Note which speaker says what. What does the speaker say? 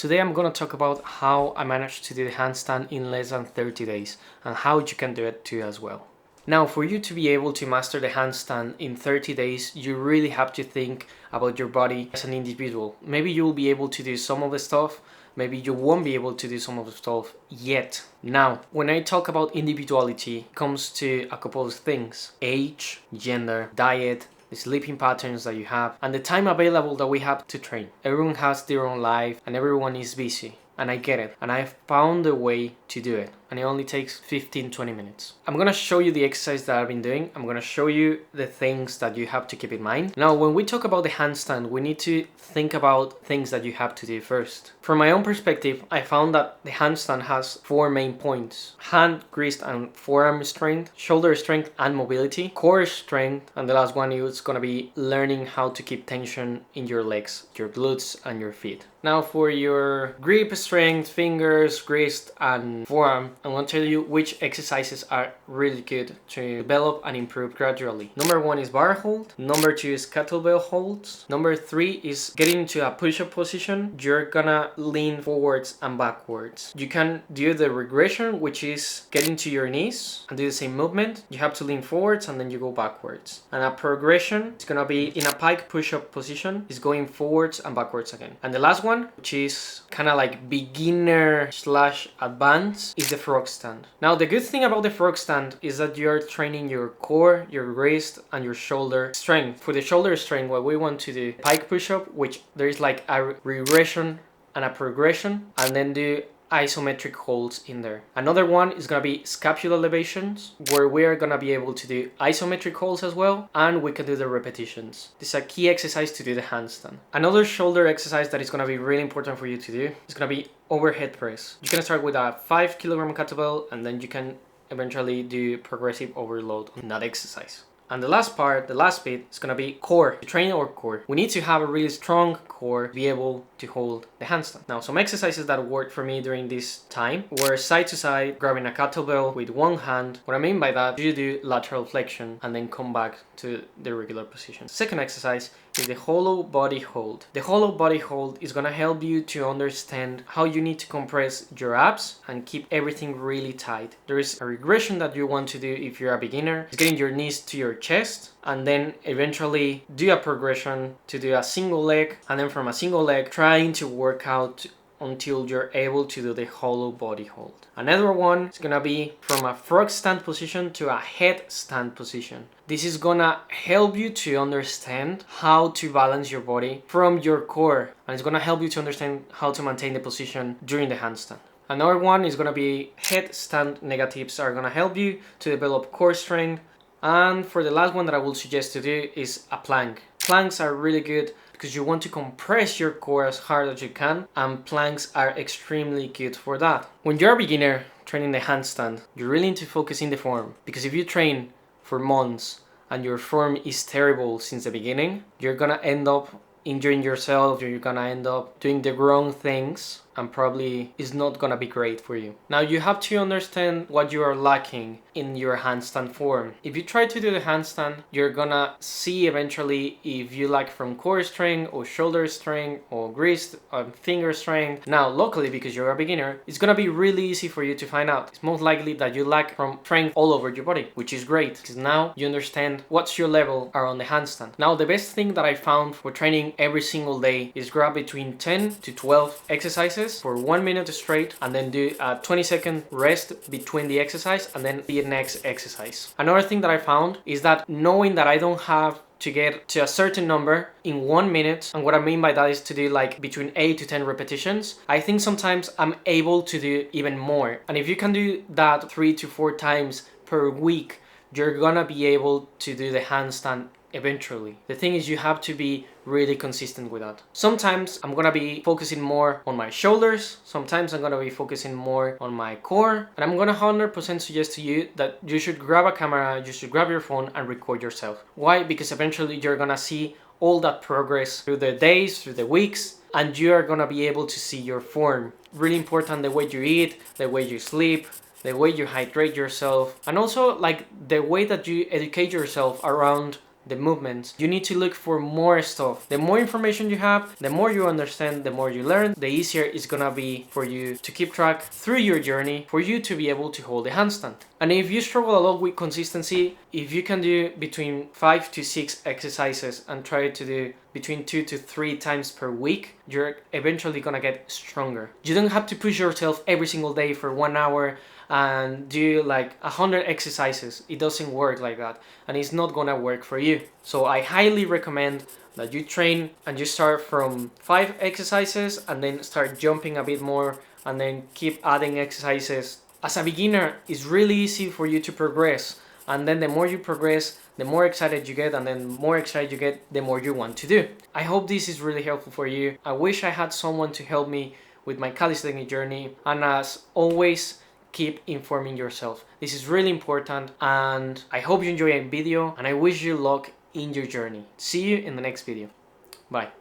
Speaker 1: Today I'm gonna talk about how I managed to do the handstand in less than 30 days and how you can do it too as well. Now, for you to be able to master the handstand in 30 days, you really have to think about your body as an individual. Maybe you'll be able to do some of the stuff, maybe you won't be able to do some of the stuff yet. Now, when I talk about individuality, it comes to a couple of things: age, gender, diet, the sleeping patterns that you have, and the time available that we have to train. Everyone has their own life and everyone is busy. And I get it. And I've found a way to do it. And it only takes 15-20 minutes. I'm gonna show you the exercise that I've been doing. I'm gonna show you the things that you have to keep in mind. Now, when we talk about the handstand, we need to think about things that you have to do first. From my own perspective, I found that the handstand has 4 main points: hand, wrist, and forearm strength, shoulder strength and mobility, core strength, and the last one is gonna be learning how to keep tension in your legs, your glutes, and your feet. Now, for your grip strength, fingers, wrist, and forearm, I'm going to tell you which exercises are really good to develop and improve gradually. Number 1 is bar hold. Number 2 is kettlebell holds. Number 3 is getting into a push-up position. You're gonna lean forwards and backwards. You can do the regression, which is getting to your knees and do the same movement. You have to lean forwards and then you go backwards. And a progression is gonna be in a pike push-up position, is going forwards and backwards again. And the last one, which is kind of like beginner / advanced, is the frog stand. Now, the good thing about the frog stand is that you're training your core, your wrist, and your shoulder strength. For the shoulder strength, what we want to do, pike push-up, which there is like a regression and a progression, and then do isometric holds in there. Another one is gonna be scapular elevations, where we are gonna be able to do isometric holds as well, and we can do the repetitions. This is a key exercise to do the handstand. Another shoulder exercise that is gonna be really important for you to do is gonna be overhead press. You can start with a 5 kg kettlebell, and then you can eventually do progressive overload on that exercise. And the last part, the last bit, is gonna be core. To train our core, we need to have a really strong core to be able to hold the handstand. Now, some exercises that worked for me during this time were side to side, grabbing a kettlebell with one hand. What I mean by that, you do lateral flexion and then come back to the regular position. Second exercise is the hollow body hold. The hollow body hold is gonna help you to understand how you need to compress your abs and keep everything really tight. There is a regression that you want to do if you're a beginner. It's getting your knees to your chest, and then eventually do a progression to do a single leg, and then from a single leg trying to work out until you're able to do the hollow body hold. Another one is gonna be from a frog stand position to a headstand position. This is gonna help you to understand how to balance your body from your core, and it's gonna help you to understand how to maintain the position during the handstand. Another one is gonna be headstand negatives, are gonna help you to develop core strength. And for the last one that I will suggest to do is a plank. Planks are really good because you want to compress your core as hard as you can, and planks are extremely good for that. When you're a beginner training the handstand, you really need to focus in the form, because if you train for months and your form is terrible since the beginning, you're gonna end up injuring yourself, you're gonna end up doing the wrong things, and probably is not gonna be great for you. Now, you have to understand what you are lacking in your handstand form. If you try to do the handstand, you're gonna see eventually if you lack from core strength or shoulder strength or wrist or finger strength. Now, locally, because you're a beginner, it's gonna be really easy for you to find out. It's most likely that you lack from strength all over your body, which is great because now you understand what's your level around the handstand. Now, the best thing that I found for training every single day is grab between 10 to 12 exercises for 1 minute straight, and then do a 20-second rest between the exercise, and then the next exercise. Another thing that I found is that knowing that I don't have to get to a certain number in 1 minute, and what I mean by that is to do like between 8 to 10 repetitions, I think sometimes I'm able to do even more. And if you can do that 3 to 4 times per week, you're gonna be able to do the handstand eventually. The thing is, you have to be really consistent with that. Sometimes I'm gonna be focusing more on my shoulders, sometimes I'm gonna be focusing more on my core, and I'm gonna 100% suggest to you that you should grab a camera, you should grab your phone and record yourself. Why? Because eventually you're gonna see all that progress through the days, through the weeks, and you are gonna be able to see your form. Really important, the way you eat, the way you sleep, the way you hydrate yourself, and also like the way that you educate yourself around the movements, you need to look for more stuff. The more information you have, the more you understand, the more you learn, the easier it's gonna be for you to keep track through your journey for you to be able to hold a handstand. And if you struggle a lot with consistency, if you can do between 5 to 6 exercises and try to do between 2 to 3 times per week, you're eventually gonna get stronger. You don't have to push yourself every single day for 1 hour and do like 100 exercises. It doesn't work like that, and it's not gonna work for you. So I highly recommend that you train and you start from 5 exercises and then start jumping a bit more and then keep adding exercises. As a beginner, it's really easy for you to progress, and then the more you progress, the more excited you get, and then the more excited you get, the more you want to do. I hope this is really helpful for you. I wish I had someone to help me with my calisthenics journey, and as always, keep informing yourself. This is really important, and I hope you enjoy the video, and I wish you luck in your journey. See you in the next video. Bye.